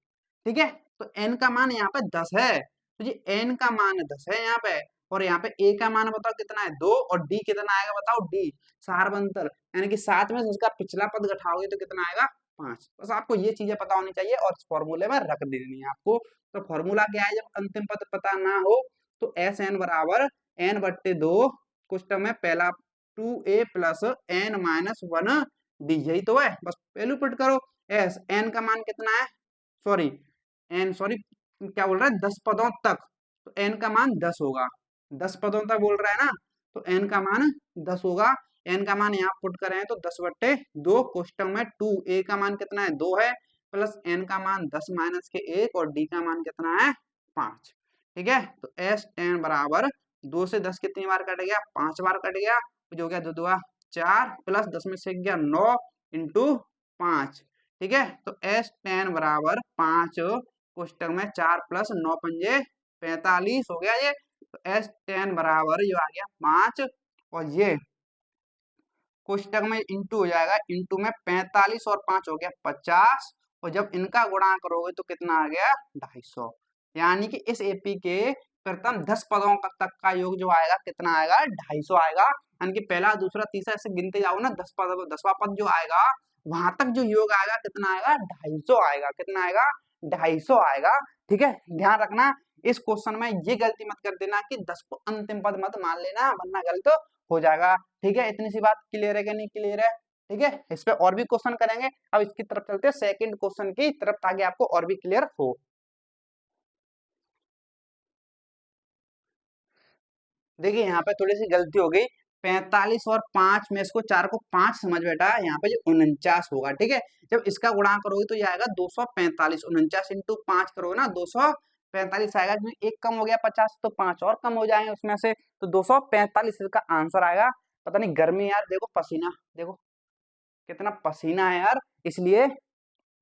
ठीक है, तो n का मान यहाँ पे 10 है, तो ये n का मान 10 है यहाँ पे। और यहाँ पे a का मान बताओ कितना है? 2, और d कितना आएगा बताओ? d सारबंतर, यानी कि 7 में से इसका पिछला पद घटाओगे तो कितना आएगा? 5। बस आपको ये चीजें पता होनी चाहिए और इस फॉर्मूले में रख देनी है आपको। तो फॉर्मूला क्या है? जब अंतिम पद पता ना हो तो एस एन बराबर n/2, कुछ टर्म में पहला 2a प्लस n-1d, यही तो है। बस वैल्यू पुट करो। एस n का मान कितना है? सॉरी क्या बोल रहा है? 10 पदों तक, तो n का मान 10 होगा। 10 पदों तक बोल रहा है ना, तो n का मान 10 होगा। n का मान यहाँ पुट करें तो 10/2, क्वेश्चन में 2a का मान कितना है? 2 है, प्लस n का मान 10 माइनस के 1, और d का मान कितना है? 5। ठीक है, तो एस एन बराबर 2 से 10 कितनी बार कट गया? 5 बार कट गया, जो हो गया 2 2 4, प्लस 10 में से गया 9 इंटू 5। ठीक है, तो एस टेन बराबर 5, कोष्टक में 4 प्लस 9 पंजे 45 हो गया ये। तो एस टेन बराबर जो आ गया 5, और ये कोष्टक में इंटू हो जाएगा, इंटू में 45 और 5 हो गया 50, और जब इनका गुणा करोगे तो कितना आ गया? 250। यानी कि इस एपी के प्रथम 10 पदों तक का योग जो आएगा कितना आएगा? 250 आएगा। यानी कि पहला, दूसरा, तीसरा ऐसे गिनते जाओ ना, 10 पद, 10वां पद जो आएगा वहां तक जो योग आएगा कितना आएगा? 250 आएगा। कितना आएगा? 250 आएगा। ठीक है, ध्यान रखना। इस क्वेश्चन में ये गलती मत कर देना कि 10 को अंतिम पद मत मान लेना, वरना गलत हो जाएगा। ठीक है, इतनी सी बात क्लियर है कि नहीं क्लियर है? ठीक है, इस पे और भी क्वेश्चन करेंगे। अब इसकी तरफ चलते हैं सेकंड क्वेश्चन की तरफ, ताकि आपको और भी क्लियर हो। देखिए यहाँ पे थोड़ी सी गलती हो गई, 45 और 5 में इसको 4 को 5 समझ बैठा, यहाँ पे जो 49 होगा। ठीक है, जब इसका गुणा करोगे तो ये आएगा 245। 49 इंटू 5 करोगे ना, 245 आएगा, क्योंकि एक कम हो गया 50, तो 5 और कम हो जाएंगे उसमें से, तो 245 इसका आंसर आएगा। पता नहीं गर्मी यार, देखो पसीना, देखो कितना पसीना है यार, इसलिए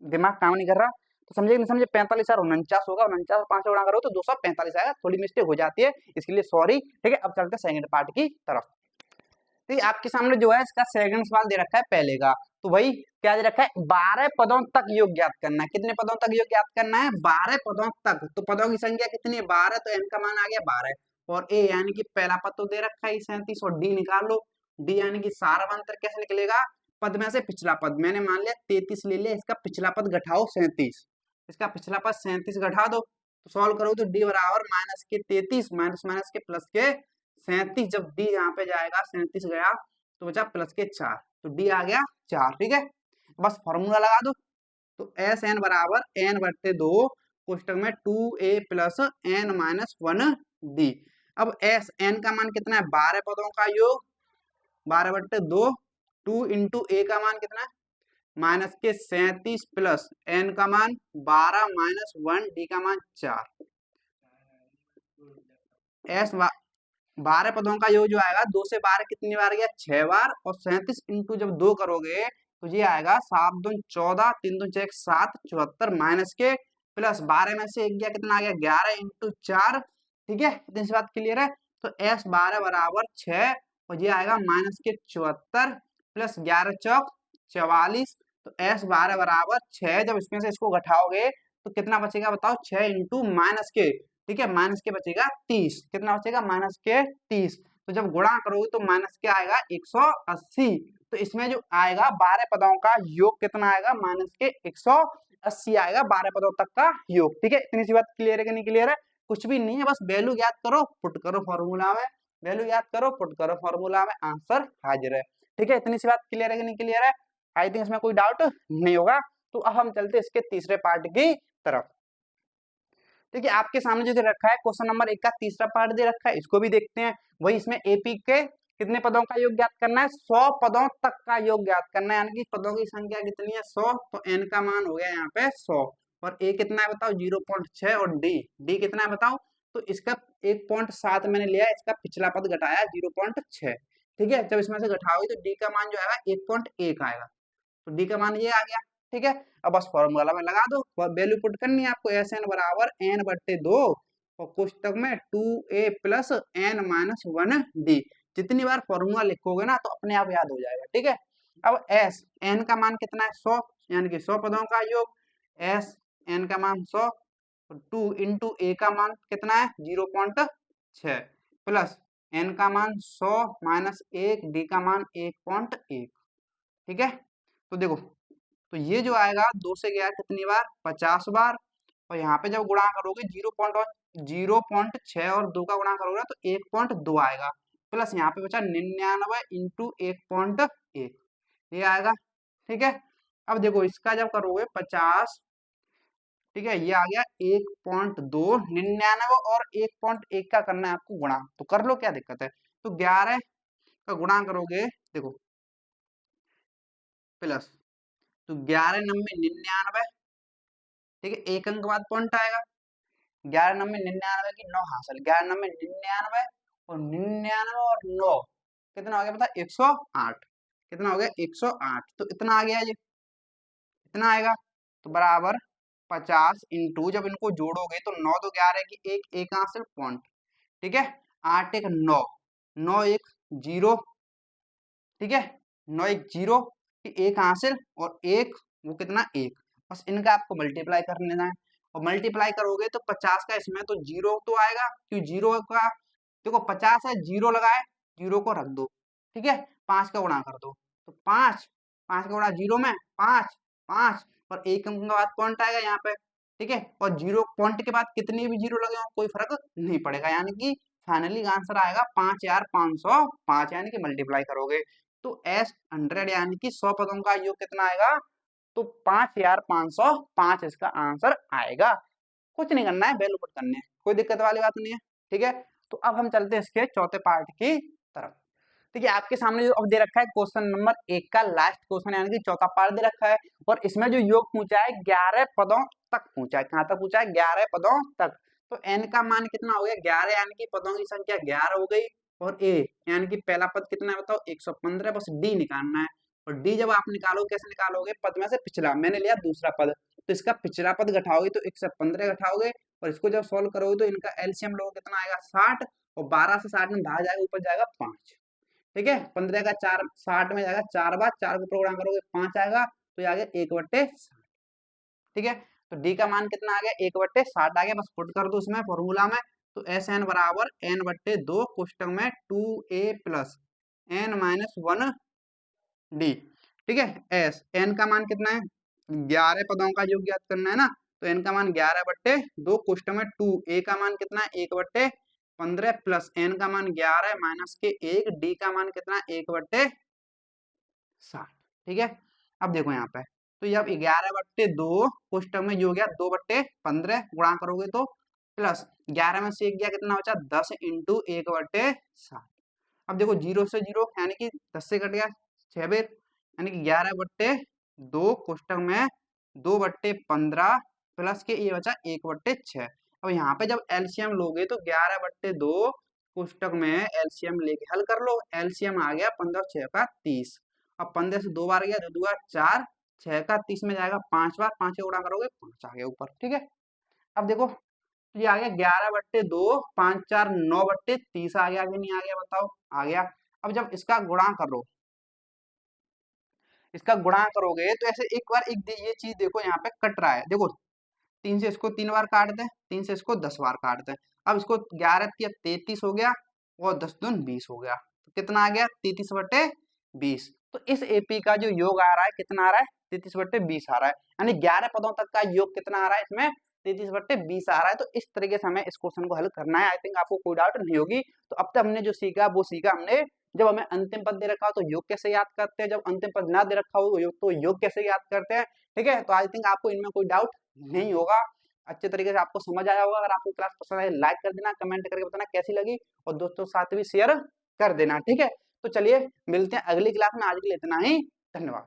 दिमाग काम नहीं कर रहा। तो समझे नहीं समझे? 45 और 49 होगा, 49 और 5 गुणा करो तो 245 आएगा। थोड़ी मिस्टेक हो जाती है, इसके लिए सॉरी। ठीक है, अब चलते हैं सेकंड पार्ट की तरफ। तो आपके सामने जो है इसका सेकंड सवाल दे रखा है पहले का। तो वही क्या दे रखा है? 12 पदों तक योग ज्ञात करना है। कितने पदों तक योग ज्ञात करना है? 12 पदों तक। तो पदों की संख्या कितनी है? 12, तो n का मान आ गया 12। और a यानी कि पहला पद तो दे रखा है 37, और d निकाल लो। d यानी कि सारवंतर कैसे निकलेगा? पद में से पिछला पद, मैंने मान लिया 33 ले लिया, इसका पिछला पद घटाओ 37, इसका पिछला पद 37 घटा दो, तो सॉल्व करो तो d बराबर माइनस के 33 माइनस माइनस के प्लस के 37। जब d यहाँ पे जाएगा, 37 गया तो बचा प्लस के 4, तो d आ गया 4। ठीक है, बस फॉर्मूला लगा दो। तो एस एन बराबर n/2, कोष्टक में 2a प्लस n-1d। अब एस एन का मान कितना है? 12 पदों का योग, 12/2, 2 इंटू a का मान कितना है? माइनस के 37 प्लस n का मान 12 माइनस 1, d का मान 4। एस 12 पदों का योग जो आएगा, 2 से 12 कितनी बार गया? 6 बार, और 37 इंटू जब 2 करोगे तो ये आएगा 7 दूनी 14, 3 दूनी 6 7, 74 माइनस के प्लस 12 में से 1 गया, कितना आ गया? 11 इंटू 4। ठीक है, इतनी सी बात क्लियर है। तो एस 12 बराबर 6, और ये आएगा माइनस के 74 प्लस 11 चौक 44। तो S 12 बराबर 6। जब इसमें से इसको घटाओगे तो कितना बचेगा बताओ, 6 इंटू माइनस के, ठीक है, माइनस के बचेगा 30। कितना बचेगा, माइनस के 30। तो जब गुणा करोगे तो माइनस के आएगा 180। तो इसमें जो आएगा 12 पदों का योग कितना आएगा, माइनस के 180 आएगा 12 पदों तक का योग। ठीक है, इतनी सी बात क्लियर है कि नहीं क्लियर है? कुछ भी नहीं है, बस वैल्यू याद करो, पुट करो फॉर्मूला में, वैल्यू याद करो, पुट करो फॉर्मूला में, आंसर हाजिर है। ठीक है, इतनी सी बात क्लियर है कि नहीं क्लियर है? आई थिंक इसमें कोई डाउट नहीं होगा। तो अब हम चलते हैं इसके तीसरे पार्ट की तरफ। देखिए आपके सामने जो दे रखा है क्वेश्चन नंबर 1 का तीसरा पार्ट दे रखा है, इसको भी देखते हैं। वही इसमें एपी के कितने पदों का योग ज्ञात करना है, 100 पदों तक का योग ज्ञात करना है, यानी कि पदों की संख्या कितनी है, 100। तो एन का मान हो गया यहाँ पे 100, और ए कितना है बताओ, 0.6, और डी कितना है बताओ। तो इसका 1.7 मैंने लिया है, इसका पिछला पद घटाया 0.6। ठीक है, जब इसमें से घटाओगे तो डी का मान जो आएगा 1.1 आएगा। तो डी का मान ये आ गया। ठीक है, अब बस फॉर्मूला में लगा दो, वैल्यू पुट करनी है आपको, एस एन बराबर एन बट्टे 2 और कोष्टक में 2a plus N minus 1d। जितनी बार फॉर्मूला लिखोगे ना तो अपने आप याद हो जाएगा। ठीक है, अब एस एन का मान कितना है, 100, यानी कि 100 पदों का योग। एस एन का मान 100, 2 इंटू ए का मान कितना है 0.6 प्लस एन का मान 100 माइनस 1, डी का मान 1.1। ठीक है, तो देखो, तो ये जो आएगा 2 से गया कितनी बार, 50 बार। और यहाँ पे जब गुणा करोगे 0.6 और 2 का गुणा करोगे तो 1.2 आएगा, प्लस यहाँ पे बचा 99 इंटू 1.1, ये आएगा। ठीक है, अब देखो इसका जब करोगे 50, ठीक है, ये आ गया 1.2, 99 और 1.1 का करना है आपको गुणा, तो कर लो, क्या दिक्कत है। तो 11 का गुणा करोगे, देखो प्लस, तो 11 नब्बे 99, ठीक है, एक अंक बाद पॉइंट आएगा, 11 नब्बे 99 की 9 हासिल, 11 नब्बे 99 और 99 और 9 कितना हो गया पता, 108। कितना हो गया, 108। तो इतना आ गया, ये इतना आएगा। तो बराबर 50 इंटू, जब इनको जोड़ोगे तो 9 तो 11 की एक हासिल पॉइंट, ठीक है, 8 एक 9, 9 एक 0, ठीक है, 9 एक 0 की एक हासिल और एक, वो कितना, एक। बस इनका आपको मल्टीप्लाई कर लेना है, और मल्टीप्लाई करोगे तो 50 का इसमें तो 0 तो आएगा, क्यों 0 का, देखो 50 है, 0 लगाए, 0 को रख दो, ठीक है, 5 का गुणा कर दो, तो 5, 5 का गुणा 0 में 5, 5 और एक अंक के बाद पॉइंट आएगा यहाँ पे, ठीक है, और 0 पॉइंट के बाद कितनी भी 0 लगे हो कोई फर्क नहीं पड़ेगा, यानी कि फाइनली आंसर आएगा 5505, यानी कि मल्टीप्लाई करोगे तो एस 100 यानी कि 100 पदों का योग कितना आएगा, तो 5505 इसका आंसर आएगा। कुछ नहीं करना है, वैल्यू पुट करने हैं, कोई दिक्कत वाली बात नहीं है। ठीक है, तो अब हम चलते हैं इसके चौथे पार्ट की तरफ। ठीक है, आपके सामने जो अब दे रखा है क्वेश्चन नंबर 1 का लास्ट क्वेश्चन, यानी कि चौथा पार्ट दे रखा है, और इसमें जो योग पूछा है 11 पदों तक पूछा है। कहां तक पूछा है, 11 पदों तक। तो n का मान कितना हो गया, 11, यानी कि पदों की संख्या 11 हो गई, और a यानी कि पहला पद कितना है बताओ, 115, बस d निकालना है। और d जब आप निकालो, कैसे निकालोगे, पद में से पिछला, मैंने लिया दूसरा पद, तो इसका पिछला पद घटाओगे तो 115 घटाओगे, और इसको जब सोल्व करोगे तो इनका एलसीएम लोगे कितना आएगा 60, और 12 से 60 में भाग जाएगा, ऊपर जाएगा 5। ठीक है, 15 का 4 60 में जाएगा 4 बार, 4 को प्रोग्राम करोगे 5 आएगा, तो ये आ गया 1/60। ठीक है, तो डी का मान कितना आ गया, 1/60 आ गया, बस पुट कर दो उसमें फॉर्मूला में। तो एस एन बराबर एन बट्टे 2 कोष्टक में 2a plus N minus 1d। ठीक है, एस एन का मान कितना है, 11 पदों का योग ज्ञात करना है ना, तो एन का मान 11/2 कोष्टक में 2, ए का मान कितना है 1/15 प्लस एन का मान 11 माइनस के 1, डी का मान कितना है 1/60। ठीक है, अब देखो यहाँ पे, तो जब 11/2 कोष्टक में जो हो गया 2/15 गुणा करोगे तो प्लस 11 में से 1 गया, कितना बचा 10 इंटू 1/60। अब देखो 0 से 0 यानी कि 10 से कट गया 6 बेर, यानी कि 11/2 कोष्टक में 2/15 प्लस के ये बचा 1/6। अब यहाँ पे जब एलसीएम लोगे तो 11/2 कोष्टक में एलसीएम लेके हल कर लो, एलसीएम आ गया 15 6 का 30। अब 15 से 2 बार गया, 2 दूगा 4, 6 का 30 में जाएगा 5 बार, 5 से गुणा करोगे 5 आ गया ऊपर। ठीक है, अब देखो ये आ गया 11/2, 5 4 9/30 आ गया कि नहीं आ गया बताओ, आ गया। अब जब इसका गुणा करो, इसका गुणा करोगे तो ऐसे एक बार ये चीज देखो यहाँ पे कट रहा है, देखो 3 से इसको 3 बार काट दें, 3 से इसको 10 बार काट दें। अब इसको 11 या 33 हो गया और 10 दून 20 हो गया, तो कितना आ गया 33/20। तो इस एपी का जो योग आ रहा है कितना आ रहा है 33/20 आ रहा है, यानी 11 पदों तक का योग कितना आ रहा है इसमें 33/20 आ रहा है। तो इस तरीके से हमें इस क्वेश्चन को हल करना है। आई थिंक आपको कोई डाउट नहीं होगी। तो अब तक हमने जो सीखा वो सीखा हमने, जब हमें अंतिम पद दे रखा हो तो योग कैसे याद करते हैं, जब अंतिम पद ना दे रखा हो तो योग कैसे याद करते हैं। ठीक है, तो आई थिंक आपको इनमें कोई डाउट नहीं होगा, अच्छे तरीके से आपको समझ आया होगा। अगर आपको क्लास पसंद आए लाइक कर देना, कमेंट करके बताना कैसी लगी, और दोस्तों के साथ भी शेयर कर देना। ठीक है, तो चलिए मिलते हैं अगली क्लास में, आज के लिए इतना ही, धन्यवाद।